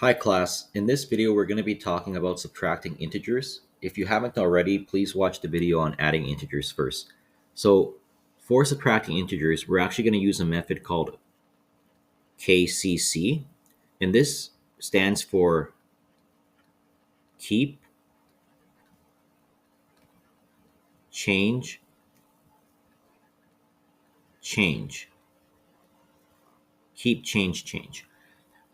Hi class, in this video we're going to be talking about subtracting integers. If you haven't already, please watch the video on adding integers first. So for subtracting integers, we're actually going to use a method called KCC, and this stands for keep, change, change. Keep, change, change.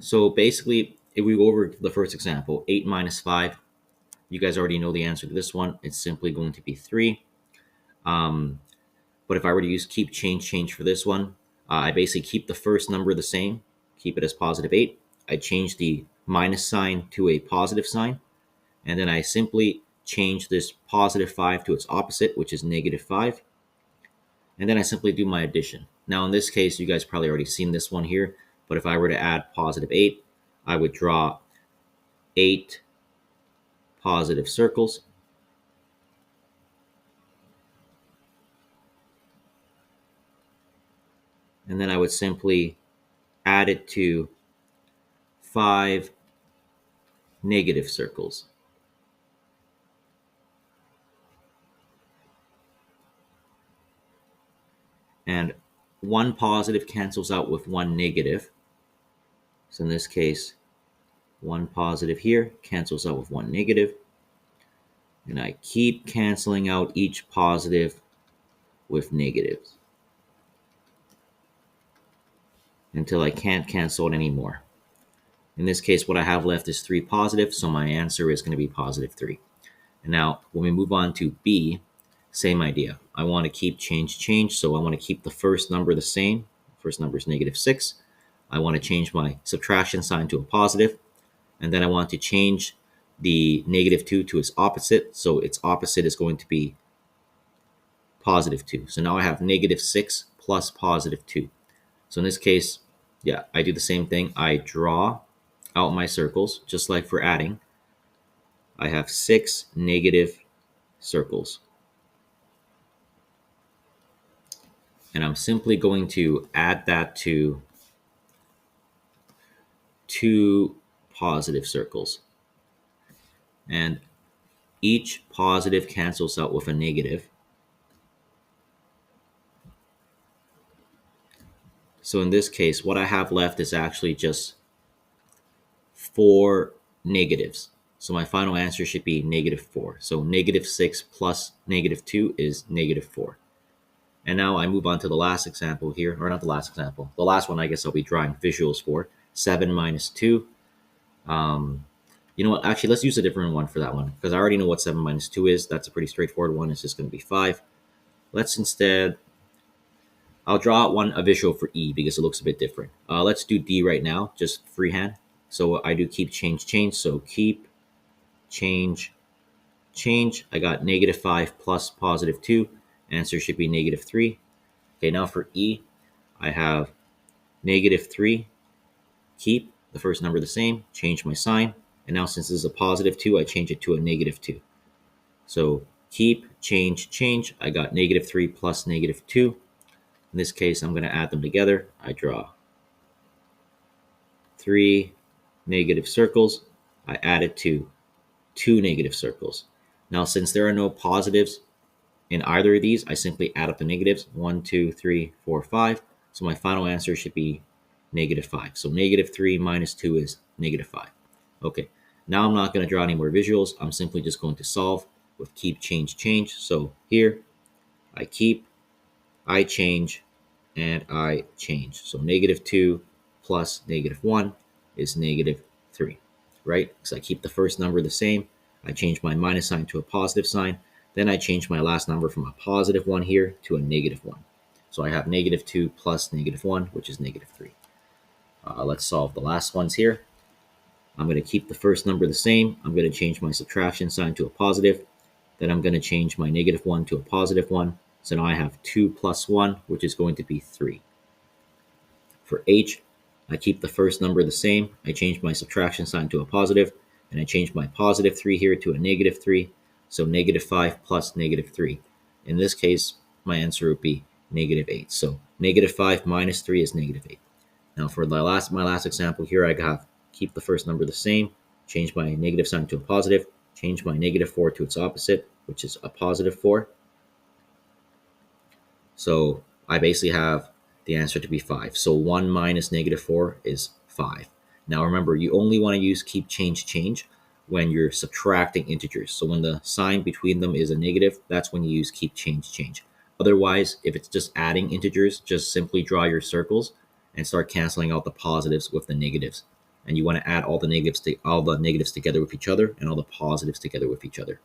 So basically, if we go over the first example, 8 minus 5, you guys already know the answer to this one. It's simply going to be 3. But if I were to use keep, change, change for this one, I basically keep the first number the same, keep it as positive 8. I change the minus sign to a positive sign, and then I simply change this positive 5 to its opposite, which is negative 5. And then I simply do my addition. Now in this case, you guys probably already seen this one here, but if I were to add positive 8, I would draw 8 positive circles. And then I would simply add it to 5 negative circles. And one positive cancels out with one negative. So in this case, one positive here cancels out with one negative. And I keep canceling out each positive with negatives until I can't cancel it anymore. In this case, what I have left is 3 positive, so my answer is going to be positive 3. And now when we move on to B, same idea. I want to keep, change, change, so I want to keep the first number the same. First number is negative 6. I want to change my subtraction sign to a positive, and then I want to change the negative 2 to its opposite, so its opposite is going to be positive 2. So now I have negative 6 plus positive 2. So in this case, yeah, I do the same thing. I draw out my circles, just like for adding. I have 6 negative circles. And I'm simply going to add that to 2 positive circles. And each positive cancels out with a negative. So in this case, what I have left is actually just 4 negatives. So my final answer should be negative 4. So negative 6 plus negative 2 is negative 4. And now I move on to the last example here, or not the last example. The last one I guess I'll be drawing visuals for. 7 minus 2. You know what? Actually, let's use a different one for that one because I already know what 7 minus 2 is. That's a pretty straightforward one. It's just going to be 5. Let's instead, I'll draw out a visual for E because it looks a bit different. Let's do D right now, just freehand. So I do keep, change, change. So keep, change, change. I got negative 5 plus positive 2. Answer should be negative 3. Okay, now for E, I have negative 3. Keep the first number the same. Change my sign. And now since this is a positive 2, I change it to a negative 2. So keep, change, change. I got negative 3 plus negative 2. In this case, I'm going to add them together. I draw 3 negative circles. I add it to 2 negative circles. Now, since there are no positives in either of these, I simply add up the negatives. 1, 2, 3, 4, 5. So my final answer should be negative 5. So negative 3 minus 2 is negative 5. Okay, now I'm not going to draw any more visuals. I'm simply just going to solve with keep, change, change. So here, I keep, I change, and I change. So negative 2 plus negative 1 is negative 3, right? Because I keep the first number the same. I change my minus sign to a positive sign. Then I change my last number from a positive 1 here to a negative 1. So I have negative 2 plus negative 1, which is negative 3. Let's solve the last ones here. I'm going to keep the first number the same. I'm going to change my subtraction sign to a positive. Then I'm going to change my negative 1 to a positive 1. So now I have 2 plus 1, which is going to be 3. For H, I keep the first number the same. I change my subtraction sign to a positive, and I change my positive 3 here to a negative 3. So negative 5 plus negative 3. In this case, my answer would be negative 8. So negative 5 minus 3 is negative 8. Now for my last example here, I have keep the first number the same, change my negative sign to a positive, change my -4 to its opposite, which is a +4. So I basically have the answer to be 5. So 1 minus -4 is 5. Now remember, you only want to use keep change when you're subtracting integers. So when the sign between them is a negative, that's when you use keep change. Otherwise, if it's just adding integers, just simply draw your circles and start canceling out the positives with the negatives. And you want to add all the negatives together with each other and all the positives together with each other.